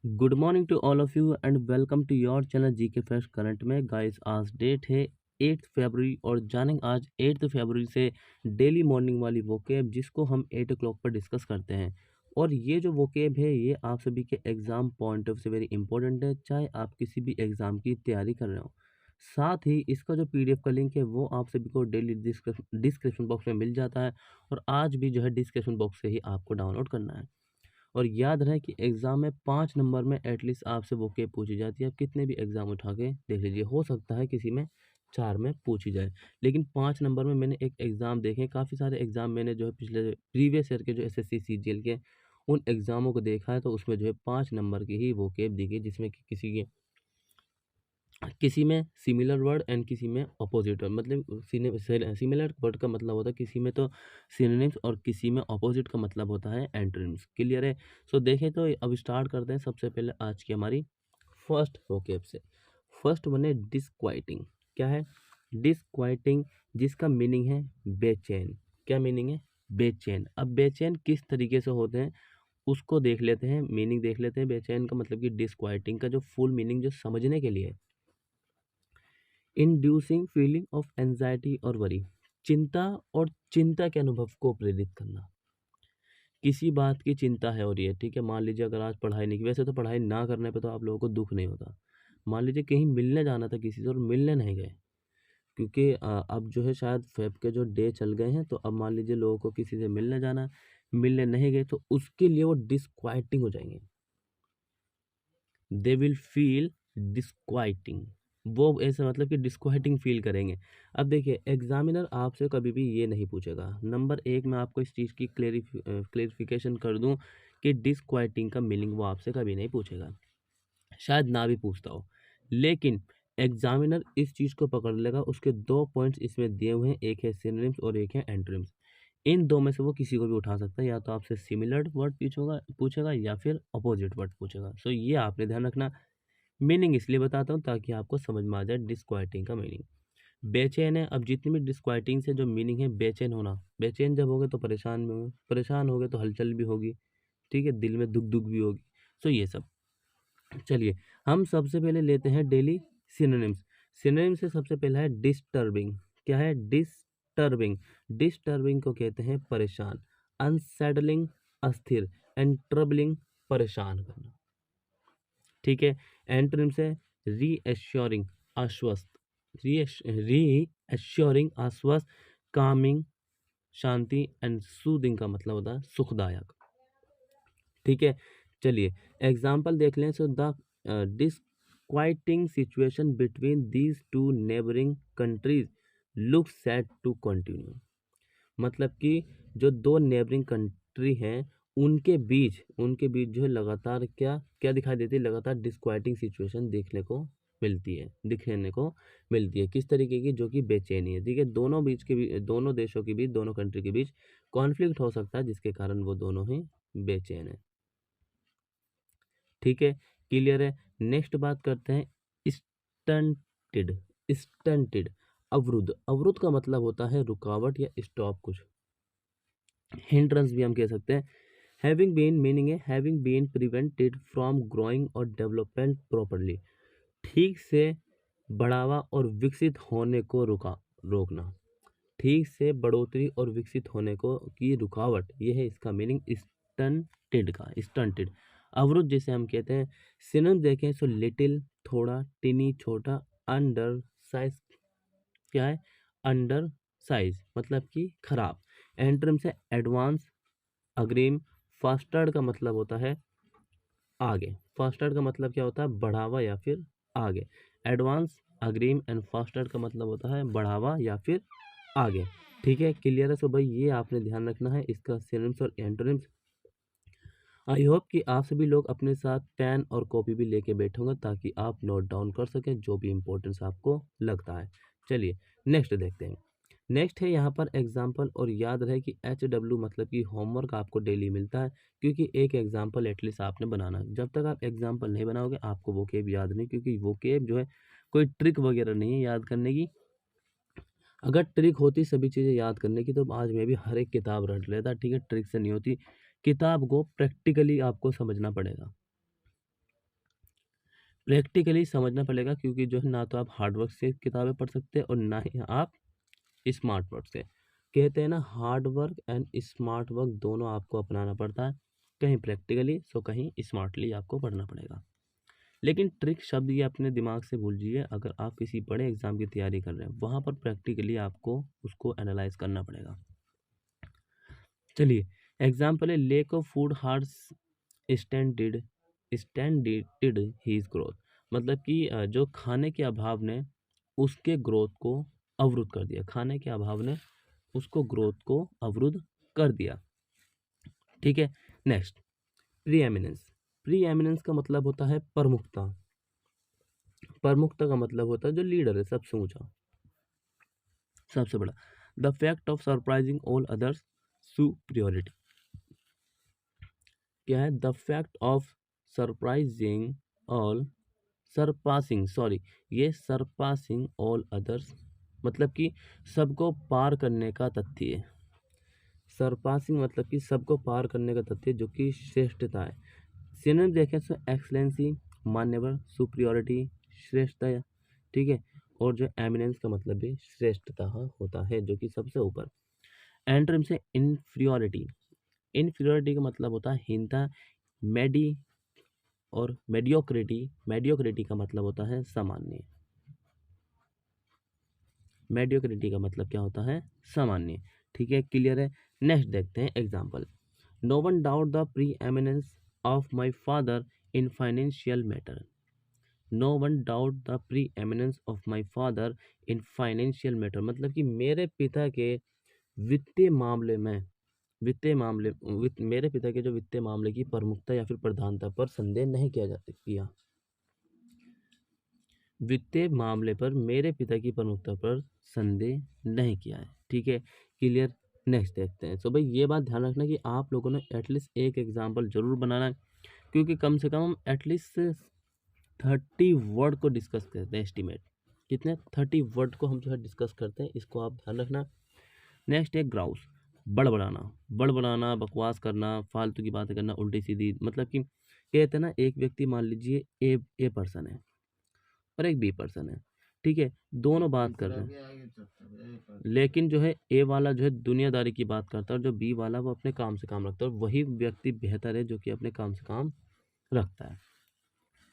Good morning to all of you and welcome to your channel GK first current में guys. आज date है 8 फरवरी और जानेंगे आज 8 फरवरी से डेली मॉर्निंग वाली वोकेब जिसको हम 8 o'clock पर डिस्कस करते हैं। और ये जो वोकेब है ये आप सभी के एग्ज़ाम पॉइंट ऑफ से वेरी इंपॉर्टेंट है, चाहे आप किसी भी एग्ज़ाम की तैयारी कर रहे हो। साथ ही इसका जो पीडीएफ का लिंक है वो आप सभी को डेली डिस्क्रिप्शन बॉक्स में मिल जाता है और आज भी जो है डिस्क्रिप्शन बॉक्स से ही आपको डाउनलोड करना है। और याद रहे कि एग्ज़ाम में 5 नंबर में एटलीस्ट आपसे वो के पूछी जाती है। आप कितने भी एग्ज़ाम उठा के देख लीजिए, हो सकता है किसी में 4 में पूछी जाए, लेकिन 5 नंबर में मैंने एक एग्ज़ाम देखे, काफ़ी सारे एग्ज़ाम मैंने जो है पिछले प्रीवियस ईयर के जो एसएससी सीजीएल के उन एग्ज़ामों को देखा है, तो उसमें जो है 5 नंबर की ही वो केब दी गई, जिसमें कि किसी में सिमिलर वर्ड एंड किसी में अपोजिट वर्ड। मतलब सिमिलर वर्ड का मतलब होता है किसी में तो सिनोनिम्स और किसी में अपोजिट का मतलब होता है एंटोनिम्स। क्लियर है? सो देखें तो अब स्टार्ट करते हैं सबसे पहले आज की हमारी फर्स्ट वोकेब से। फर्स्ट वन है डिसक्वाइटिंग। क्या है डिसक्वाइटिंग? जिसका मीनिंग है बेचैन। क्या मीनिंग है? बेचैन। अब बेचैन किस तरीके से होते हैं उसको देख लेते हैं, मीनिंग देख लेते हैं। बेचैन का मतलब कि डिसक्वाइटिंग का जो फुल मीनिंग जो समझने के लिए, इंड्यूसिंग फीलिंग ऑफ एंजाइटी और वरी, चिंता और चिंता के अनुभव को प्रेरित करना। किसी बात की चिंता है और ये ठीक है, मान लीजिए अगर आज पढ़ाई नहीं की, वैसे तो पढ़ाई ना करने पे तो आप लोगों को दुख नहीं होता। मान लीजिए कहीं मिलने जाना था किसी से और मिलने नहीं गए, क्योंकि अब जो है शायद फेब के जो डे चल गए हैं, तो अब मान लीजिए लोगों को किसी से मिलने जाना है, मिलने नहीं गए, तो उसके लिए वो डिसक्वाइटिंग हो जाएंगे। They will feel disquieting. वो ऐसा मतलब कि डिस्क्वाइटिंग फील करेंगे। अब देखिए एग्जामिनर आपसे कभी भी ये नहीं पूछेगा। नंबर एक, मैं आपको इस चीज़ की क्लेरिफिकेशन कर दूं कि डिस्क्वाइटिंग का मीनिंग वो आपसे कभी नहीं पूछेगा, शायद ना भी पूछता हो, लेकिन एग्जामिनर इस चीज़ को पकड़ लेगा। उसके दो पॉइंट्स इसमें दिए हुए हैं, एक है सिनोनिम्स और एक है एंटोनिम्स। इन दो में से वो किसी को भी उठा सकता है, या तो आपसे सिमिलर वर्ड पूछेगा पूछेगा या फिर अपोजिट वर्ड पूछेगा। सो ये आपने ध्यान रखना। मीनिंग इसलिए बताता हूँ ताकि आपको समझ में आ जाए डिस्क्वाइटिंग का मीनिंग। बेचैन है। अब जितनी भी डिस्क्वाइटिंग से जो मीनिंग है बेचैन होना, बेचैन जब होगे तो परेशान में होंगे, परेशान होगे तो हलचल भी होगी, ठीक है, दिल में दुख दुख भी होगी। सो ये सब। चलिए हम सबसे पहले लेते हैं डेली सिनोनिम्स। सिनोनिम से सबसे पहला है डिस्टर्बिंग। क्या है? डिस्टर्बिंग। डिस्टर्बिंग को कहते हैं परेशान, अनसेटलिंग अस्थिर, एंड ट्रबलिंग परेशान करना। ठीक है। एंटोनिम्स है रीएश्योरिंग आश्वस्त, रीएश्योरिंग आश्वस्त, कामिंग शांति, एंड सूदिंग का मतलब होता है सुखदायक। ठीक है। चलिए एग्जाम्पल देख लें। So the disquieting situation between these two neighbouring countries look set to continue. मतलब कि जो दो नेबरिंग कंट्री हैं उनके बीच जो है लगातार क्या क्या दिखाई देती है? लगातार डिस्क्वाइटिंग सिचुएशन दिखने को मिलती है। किस तरीके की? जो कि बेचैनी है। ठीक है, दोनों देशों के बीच, दोनों कंट्री के बीच कॉन्फ्लिक्ट हो सकता है, जिसके कारण वो दोनों ही बेचैन है। ठीक है, क्लियर है। नेक्स्ट बात करते हैं स्टंटेड। स्टंटेड अवरुद्ध। अवरुद्ध का मतलब होता है रुकावट या स्टॉप कुछ, हिंड्रेंस भी हम कह सकते हैं। हैविंग बीन मीनिंग है having been prevented from growing और डेवलपमेंट प्रॉपरली। ठीक से बढ़ावा और विकसित होने को रोकना। ठीक से बढ़ोतरी और विकसित होने को की रुकावट, ये है इसका मीनिंग स्टंटेड का। स्टंटेड अवरुद्ध जिसे हम कहते हैं। सिनोनिम देखें सो लिटिल थोड़ा, टिनी छोटा, अंडर साइज। क्या है? अंडर साइज मतलब कि खराब। एंटरम से एडवांस, अग्रिम, फास्टर्ड का मतलब होता है आगे। फास्टर्ड का मतलब क्या होता है? बढ़ावा या फिर आगे। एडवांस, अग्रिम एंड फास्टर्ड का मतलब होता है बढ़ावा या फिर आगे। ठीक है, क्लियर है? सो भाई ये आपने ध्यान रखना है इसका सिनोनिम्स और एंटोनिम्स। आई होप कि आप सभी लोग अपने साथ पेन और कॉपी भी लेके बैठे होंगे ताकि आप नोट डाउन कर सकें जो भी इम्पोर्टेंस आपको लगता है। चलिए नेक्स्ट देखते हैं। नेक्स्ट है यहाँ पर एग्जाम्पल। और याद रहे कि HW मतलब कि होमवर्क आपको डेली मिलता है, क्योंकि एक एग्जाम्पल एटलीस्ट आपने बनाना है। जब तक आप एग्जाम्पल नहीं बनाओगे आपको वोकेब याद नहीं, क्योंकि वोकेब जो है कोई ट्रिक वगैरह नहीं है याद करने की। अगर ट्रिक होती सभी चीज़ें याद करने की तो आज मैं भी हर एक किताब रट लेता। ठीक है, ट्रिक से नहीं होती, किताब को प्रैक्टिकली आपको समझना पड़ेगा। प्रैक्टिकली समझना पड़ेगा, क्योंकि जो है ना तो आप हार्ड वर्क से किताबें पढ़ सकते हैं और ना ही आप स्मार्ट वर्क से। कहते हैं ना, hard work and smart work दोनों आपको अपनाना पड़ता है, कहीं प्रैक्टिकली तो कहीं स्मार्टली आपको पढ़ना पड़ेगा। लेकिन ट्रिक शब्द ये अपने दिमाग से भूलिए। अगर आप किसी बड़े एग्जाम की तैयारी कर रहे हैं, वहाँ पर प्रैक्टिकली आपको उसको एनालाइज करना पड़ेगा। चलिए, एग्जाम्पल है, lack of food has stunted stunted his growth. मतलब कि जो खाने के अभाव ने उसके ग्रोथ को अवरुद्ध कर दिया, खाने के अभाव ने उसको ग्रोथ को अवरुद्ध कर दिया। ठीक है, next, pre eminence. Pre eminence का मतलब होता है प्रमुखता। प्रमुखता का मतलब होता है जो लीडर है, सबसे ऊंचा, सबसे बड़ा। The fact of surprising all others, superiority. क्या है? The fact of surprising all, surpassing, sorry, ये सरपासिंग ऑल अदर्स मतलब कि सबको पार करने का तथ्य है। सरपासिंग मतलब कि सबको पार करने का तथ्य, जो कि श्रेष्ठता है। सिनोनिम देखें तो एक्सलेंसी, मान्यवर, सुप्रियोरिटी, श्रेष्ठता। ठीक है, और जो एमिनेंस का मतलब भी श्रेष्ठता होता है, जो कि सबसे ऊपर। एंटरम से इन्फीरियोरिटी। इन्फीरियोरिटी का मतलब होता है हीनता। मेडी और मेडियोक्रिटी, मेडियोक्रिटी का मतलब होता है सामान्य। मेडियोक्रिटी का मतलब क्या होता है? सामान्य। ठीक है, क्लियर है। नेक्स्ट देखते हैं example. No one doubt the preeminence of my father in financial matter. No one doubt the preeminence of my father in financial matter. मतलब कि मेरे पिता के वित्तीय मामले में, मेरे पिता के जो वित्तीय मामले की प्रमुखता या फिर प्रधानता पर संदेह नहीं किया। वित्तीय मामले पर मेरे पिता की प्रमुखता पर संदेह नहीं किया है। ठीक है, क्लियर। नेक्स्ट देखते हैं। तो भाई ये बात ध्यान रखना कि आप लोगों ने एटलीस्ट एक एग्जाम्पल जरूर बनाना है, क्योंकि कम से कम हम एटलीस्ट 30 वर्ड को डिस्कस करते हैं। एस्टिमेट कितने? 30 वर्ड को हम जो है डिस्कस करते हैं, इसको आप ध्यान रखना। नेक्स्ट है ग्राउस, बड़बड़ाना। बड़बड़ाना, बकवास करना, फालतू की बातें करना, उल्टी सीधी। मतलब कि कहते हैं ना, एक व्यक्ति मान लीजिए ए पर्सन है और एक बी पर्सन है। ठीक है, दोनों बात कर रहे हैं, लेकिन जो है ए वाला जो है दुनियादारी की बात करता है, और जो बी वाला वो अपने काम से काम रखता है, और वही व्यक्ति बेहतर है जो कि अपने काम से काम रखता है।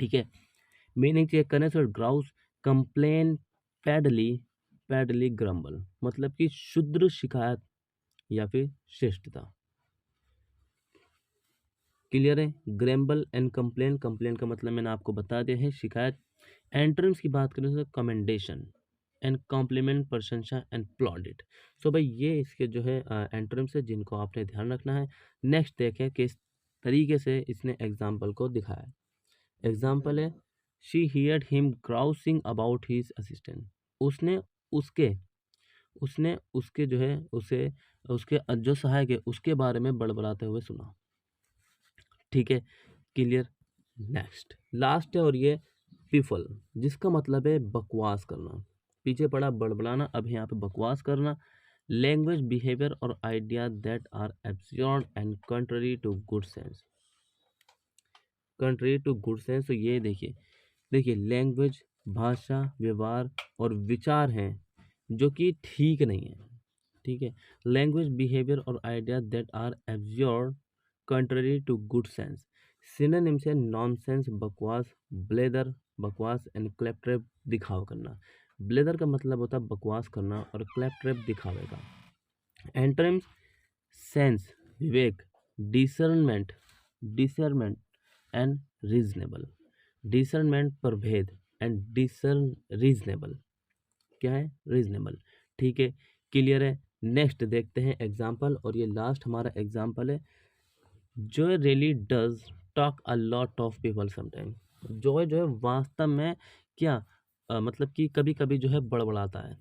ठीक है, मीनिंग चेक करने से, ग्राउस, कंप्लेन, पैडली, पैडली ग्रम्बल। मतलब कि शुद्र शिकायत या फिर श्रेष्ठता। क्लियर है। ग्रैम्बल एंड कंप्लेन, कंप्लेन का मतलब मैंने आपको बता दिया है, शिकायत। एंट्रम्स की बात करें तो कमेंडेशन एंड कॉम्प्लीमेंट, प्रशंसा एंड प्लॉडिट। सो भाई ये इसके जो है एंट्रम्स है, जिनको आपने ध्यान रखना है। नेक्स्ट देखें किस तरीके से इसने एग्जाम्पल को दिखाया। एग्जाम्पल है, she heard him grousing about his assistant. उसने उसके उसने उसके जो है उसे उसके जो सहायक है उसके बारे में बड़बड़ाते हुए सुना। ठीक है, क्लियर। नेक्स्ट लास्ट है, और ये पिफल, जिसका मतलब है बकवास करना। पीछे पड़ा बड़बड़ाना, अब यहाँ पे बकवास करना। लैंग्वेज, बिहेवियर और idea that are absurd and contrary to good sense. Contrary to good sense, तो ये देखिए, लैंग्वेज, भाषा, व्यवहार और विचार हैं जो कि ठीक नहीं है। ठीक है, लैंग्वेज, बिहेवियर और idea that are absurd contrary to good sense. Synonyms है नॉनसेंस, बकवास, ब्लेदर, बकवास एंड क्लैपट्रैप, दिखावा करना। ब्लेदर का मतलब होता है बकवास करना, और क्लैपट्रैप दिखावे का। एंटरम्स, सेंस, विवेक, discernment, discernment and reasonable. Discernment पर भेद एंड डिसर्न रीजनेबल, क्या है? रीजनेबल। ठीक है, क्लियर है। नेक्स्ट देखते हैं एग्जाम्पल, और ये लास्ट हमारा एग्जाम्पल है। Joy really does talk a lot of people sometime. Joy जो है वास्तव में क्या मतलब कि कभी कभी जो है बड़बड़ाता है।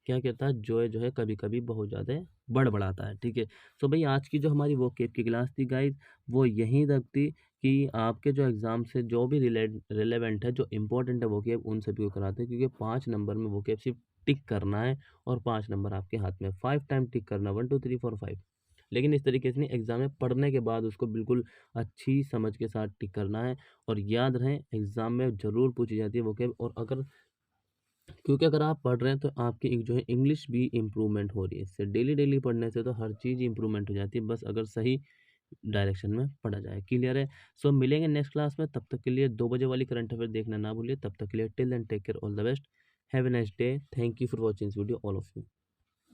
क्या कहता है? जॉय जो है कभी कभी बहुत ज़्यादा बड़बड़ाता है। ठीक है, तो भाई आज की जो हमारी वो केप की क्लास थी गाइज, वो यहीं तक थी कि आपके जो एग्ज़ाम से जो भी रिलेवेंट है, जो इम्पोर्टेंट है वो केप, उन सभी को कराते हैं, क्योंकि 5 नंबर में वो केप सिर्फ टिक करना है, और 5 नंबर आपके हाथ में। 5 टाइम टिक करना, 1 2 3 4 5। लेकिन इस तरीके से नहीं, एग्ज़ाम में पढ़ने के बाद उसको बिल्कुल अच्छी समझ के साथ टिक करना है। और याद रहे एग्ज़ाम में ज़रूर पूछी जाती है वोकैब, और अगर क्योंकि अगर आप पढ़ रहे हैं तो आपकी एक जो है इंग्लिश भी इम्प्रूवमेंट हो रही है इससे। डेली डेली पढ़ने से तो हर चीज़ इम्प्रूवमेंट हो जाती है, बस अगर सही डायरेक्शन में पढ़ा जाए। क्लियर है? सो मिलेंगे नेक्स्ट क्लास में, तब तक के लिए 2 बजे वाली करंट अफेयर देखना ना भूलिए। तब तक के लिए till then take care, all the best, have a nice day, thank you for watching this video all of you.